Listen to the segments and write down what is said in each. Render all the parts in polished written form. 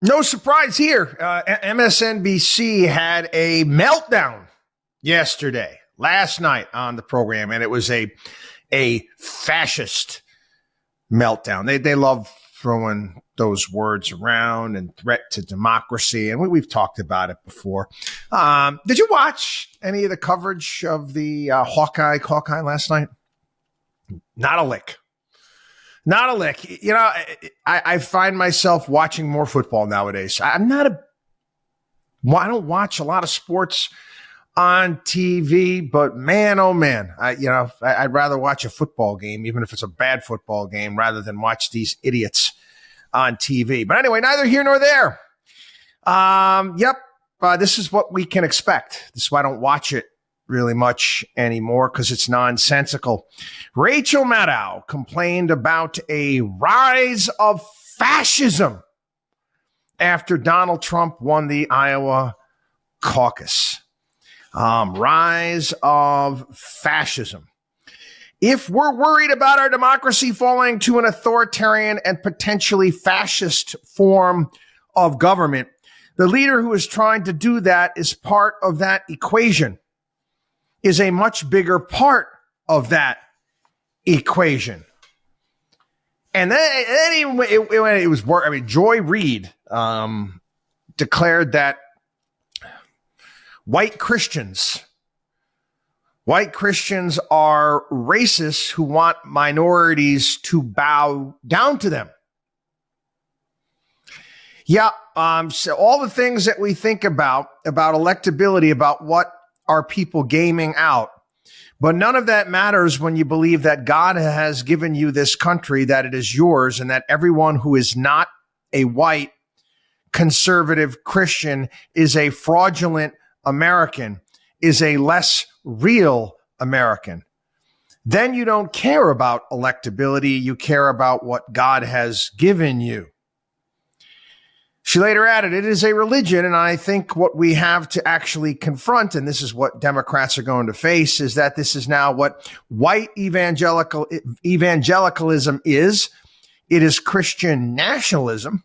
No surprise here. MSNBC had a meltdown last night on the program, and it was a fascist meltdown. They love throwing those words around and threat to democracy, and we've talked about it before. Did you watch any of the coverage of the Hawkeye last night? Not a lick. Not a lick. You know, I find myself watching more football nowadays. I don't watch a lot of sports on TV, but man, oh man, I'd rather watch a football game, even if it's a bad football game, rather than watch these idiots on TV. But anyway, neither here nor there. This is what we can expect. This is why I don't watch it really much anymore, because it's nonsensical. Rachel Maddow complained about a rise of fascism after Donald Trump won the Iowa caucus. Rise of fascism. If we're worried about our democracy falling to an authoritarian and potentially fascist form of government, the leader who is trying to do that is part of that equation. Is a much bigger part of that equation. And then it was, Joy Reid declared that white Christians are racists who want minorities to bow down to them. Yeah, so all the things that we think about electability, about what are people gaming out. But none of that matters when you believe that God has given you this country, that it is yours, and that everyone who is not a white conservative Christian is a fraudulent American, is a less real American. Then you don't care about electability. You care about what God has given you. She later added, it is a religion, and I think what we have to actually confront, and this is what Democrats are going to face, is that this is now what white evangelicalism is. It is Christian nationalism.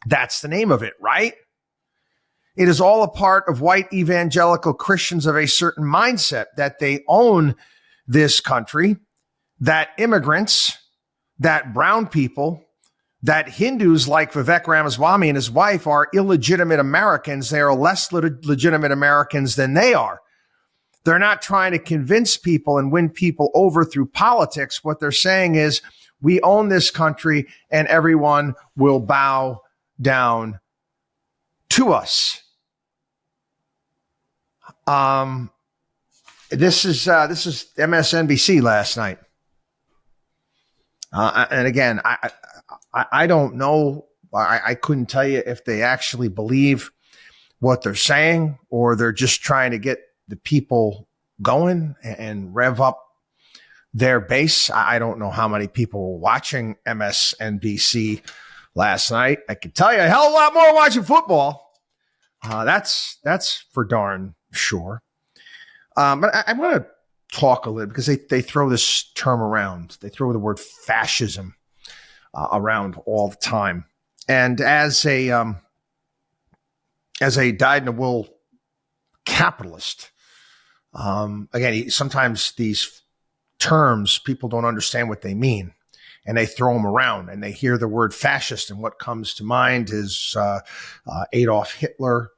That's the name of it, right? It is all a part of white evangelical Christians of a certain mindset that they own this country, that immigrants, that brown people, that Hindus like Vivek Ramaswamy and his wife are illegitimate Americans. They are less legitimate Americans than they are. They're not trying to convince people and win people over through politics. What they're saying is, we own this country and everyone will bow down to us. This is MSNBC last night. And again, I don't know. I couldn't tell you if they actually believe what they're saying, or they're just trying to get the people going and rev up their base. I don't know how many people were watching MSNBC last night. I can tell you a hell of a lot more watching football. That's for darn sure. But I want to talk a little, because they throw this term around. They throw the word fascism around all the time. And as a dyed-in-the-wool capitalist, again, sometimes these terms, people don't understand what they mean, and they throw them around, and they hear the word fascist, and what comes to mind is Adolf Hitler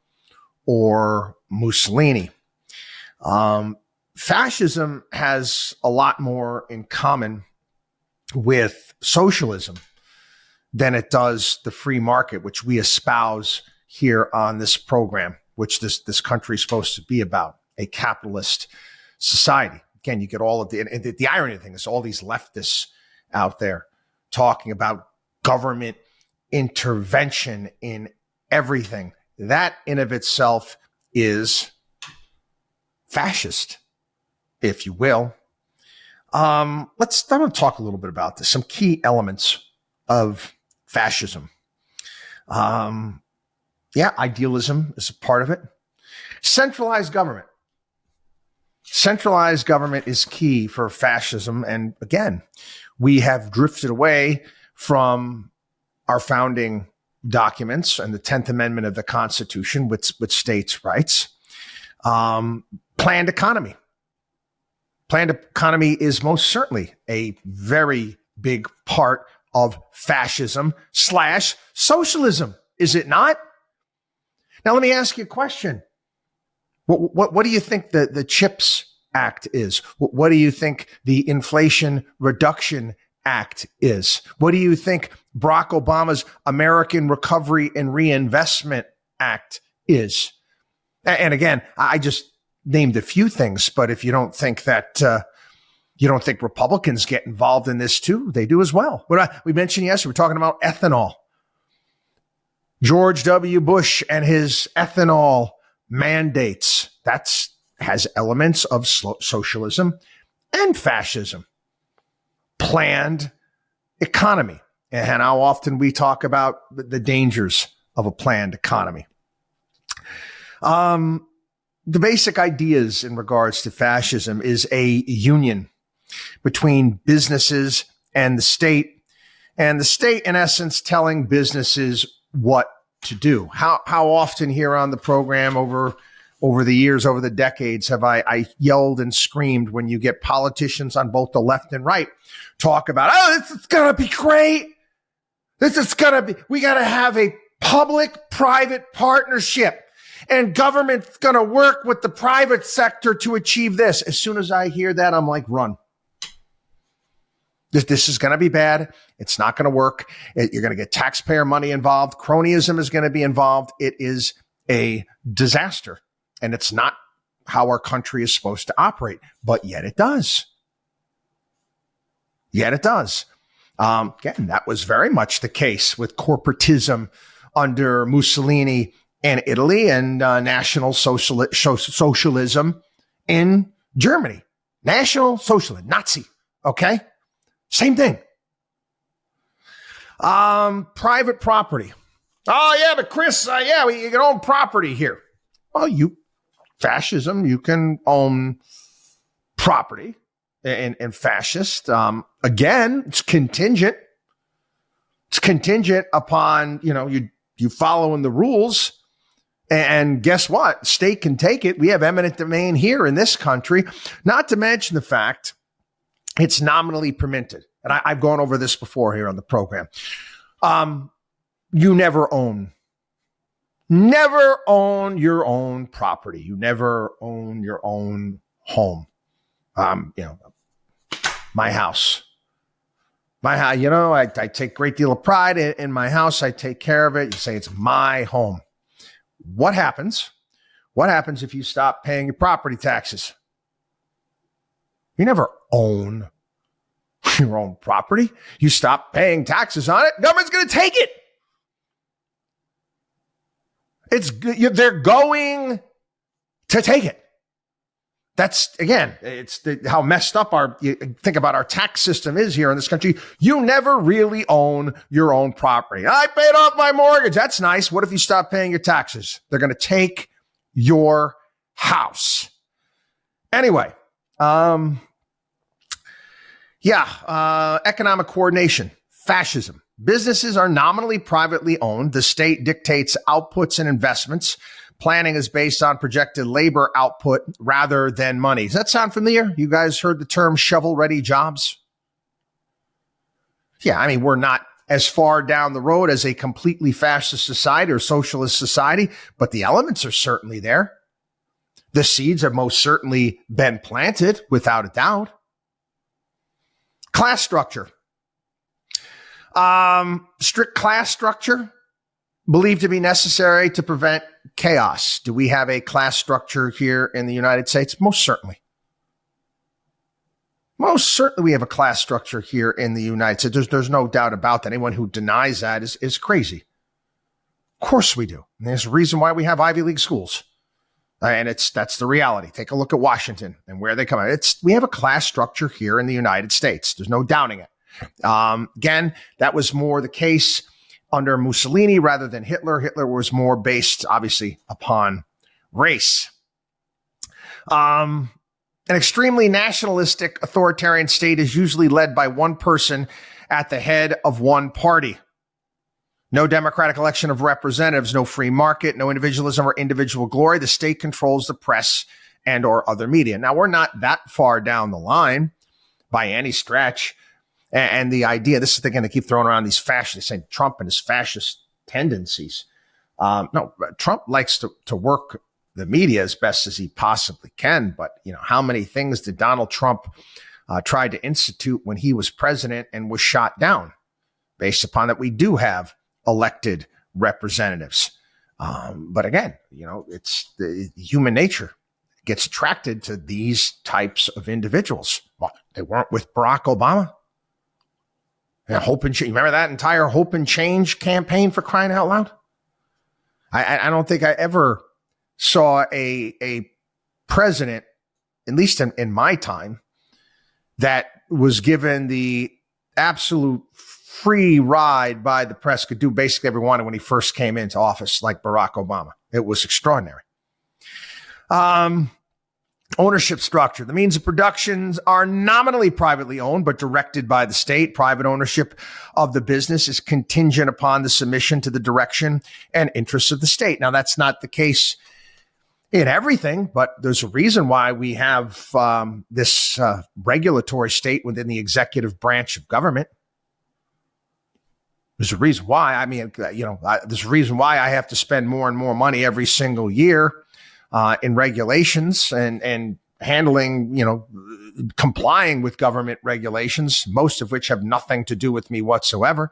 or Mussolini. Fascism has a lot more in common with socialism than it does the free market, which we espouse here on this program, which this country is supposed to be about, a capitalist society. Again, you get all of the irony of the thing is all these leftists out there talking about government intervention in everything. That in of itself is fascist, if you will. I'm going to talk a little bit about this, some key elements of fascism. Idealism is a part of it. Centralized government. Centralized government is key for fascism. And again, we have drifted away from our founding documents and the 10th Amendment of the Constitution, which states rights. Planned economy. Planned economy is most certainly a very big part of fascism / socialism, is it not? Now, let me ask you a question. What do you think the CHIPS Act is? What do you think the Inflation Reduction Act is? What do you think Barack Obama's American Recovery and Reinvestment Act is? And again, I just named a few things, but if you don't think that, you don't think Republicans get involved in this too, they do as well. We mentioned yesterday, we're talking about ethanol. George W. Bush and his ethanol mandates, has elements of socialism and fascism. Planned economy, and how often we talk about the dangers of a planned economy. The basic ideas in regards to fascism is a union between businesses and the state in essence telling businesses what to do. How often here on the program over the years, over the decades, have I yelled and screamed when you get politicians on both the left and right talk about, oh, this is going to be great. We got to have a public-private partnership, and government's going to work with the private sector to achieve this. As soon as I hear that, I'm like, run. This is going to be bad. It's not going to work. You're going to get taxpayer money involved. Cronyism is going to be involved. It is a disaster. And it's not how our country is supposed to operate. But yet it does. Again, that was very much the case with corporatism under Mussolini in Italy and National Socialism in Germany. National Socialism, Nazi. Okay? Same thing. Private property. Oh, yeah, but Chris, you can own property here. Well, fascism, you can own property in fascist. Again, it's contingent. It's contingent upon, you following the rules. And guess what? State can take it. We have eminent domain here in this country, not to mention the fact it's nominally permitted. And I've gone over this before here on the program. You never own your own property. You never own your own home. My house. I take a great deal of pride in my house. I take care of it. You say it's my home. What happens? What happens if you stop paying your property taxes? You never own your own property. You stop paying taxes on it, government's going to take it. They're going to take it. That's, again, how messed up you think about our tax system is here in this country. You never really own your own property. I paid off my mortgage. That's nice. What if you stop paying your taxes? They're going to take your house. Anyway, economic coordination, fascism. Businesses are nominally privately owned. The state dictates outputs and investments. Planning is based on projected labor output rather than money. Does that sound familiar? You guys heard the term shovel-ready jobs? Yeah, we're not as far down the road as a completely fascist society or socialist society, but the elements are certainly there. The seeds have most certainly been planted, without a doubt. Class structure. Strict class structure believed to be necessary to prevent chaos. Do we have a class structure here in the United States? Most certainly. Most certainly we have a class structure here in the United States. There's no doubt about that. Anyone who denies that is crazy. Of course we do. And there's a reason why we have Ivy League schools. And that's the reality. Take a look at Washington and where they come out. We have a class structure here in the United States. There's no doubting it. Again, that was more the case under Mussolini rather than Hitler. Hitler was more based, obviously, upon race. An extremely nationalistic authoritarian state is usually led by one person at the head of one party. No democratic election of representatives, no free market, no individualism or individual glory. The state controls the press and or other media. Now, we're not that far down the line by any stretch. And the idea, this is they're going to keep throwing around these fascists, saying Trump and his fascist tendencies. No, Trump likes to work the media as best as he possibly can. But, how many things did Donald Trump try to institute when he was president and was shot down? Based upon that, we do have elected representatives. But again, it's the human nature gets attracted to these types of individuals. Well, they weren't with Barack Obama. And Hope and Change. Remember that entire Hope and Change campaign, for crying out loud? I don't think I ever saw a president, at least in my time, that was given the absolute free ride by the press, could do basically every one when he first came into office, like Barack Obama. It was extraordinary. Ownership structure. The means of productions are nominally privately owned, but directed by the state. Private ownership of the business is contingent upon the submission to the direction and interests of the state. Now, that's not the case in everything, but there's a reason why we have this regulatory state within the executive branch of government. There's a reason why. There's a reason why I have to spend more and more money every single year in regulations and handling, complying with government regulations, most of which have nothing to do with me whatsoever.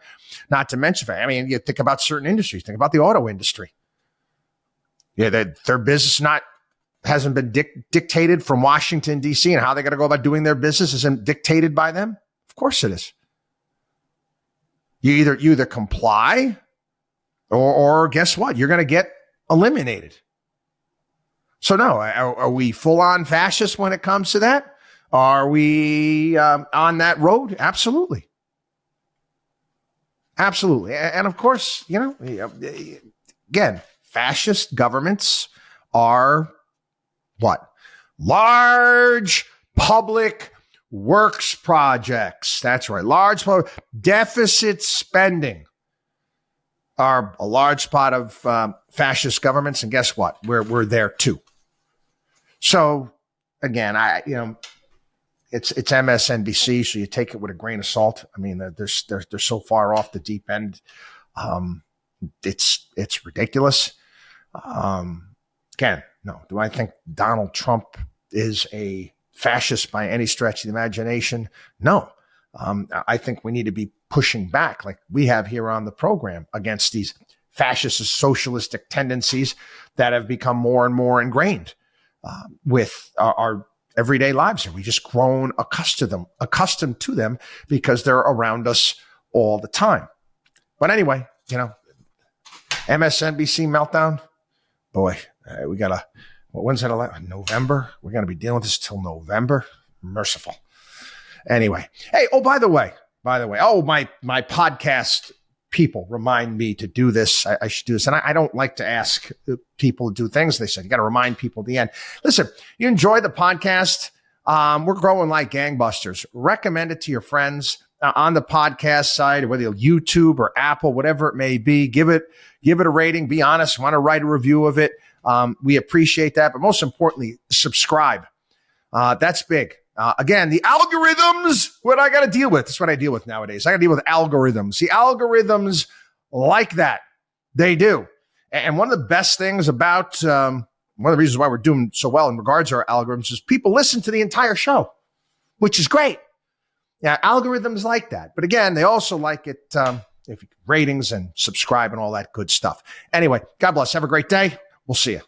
Not to mention, you think about certain industries, think about the auto industry. Yeah, their business hasn't been dictated from Washington, D.C., and how they got to go about doing their business isn't dictated by them. Of course it is. You either comply or guess what? You're going to get eliminated. So no, are we full on fascist when it comes to that? Are we on that road? Absolutely. Absolutely. And of course, again, fascist governments are what? Large public works projects. That's right. Large deficit spending are a large part of fascist governments. And guess what? We're there too. So again, it's MSNBC, so you take it with a grain of salt. I mean, they're so far off the deep end. It's ridiculous. Again, no. Do I think Donald Trump is a fascist by any stretch of the imagination? No. I think we need to be pushing back, like we have here on the program, against these fascist socialistic tendencies that have become more and more ingrained with our everyday lives. And we just grown accustomed to them because they're around us all the time. But anyway, MSNBC meltdown. Boy, we got when's that? November? We're going to be dealing with this till November. Merciful. Anyway. Hey, by the way, my podcast people remind me to do this. I should do this. And I don't like to ask people to do things. They said, you got to remind people at the end. Listen, you enjoy the podcast. We're growing like gangbusters. Recommend it to your friends on the podcast side, whether you're YouTube or Apple, whatever it may be. Give it a rating. Be honest. Want to write a review of it. We appreciate that. But most importantly, subscribe. That's big. Again, the algorithms, what I got to deal with. That's what I deal with nowadays. I got to deal with algorithms. The algorithms like that. They do. And one of the best things about, one of the reasons why we're doing so well in regards to our algorithms is people listen to the entire show, which is great. Yeah, algorithms like that. But again, they also like it, if ratings and subscribe and all that good stuff. Anyway, God bless. Have a great day. We'll see you.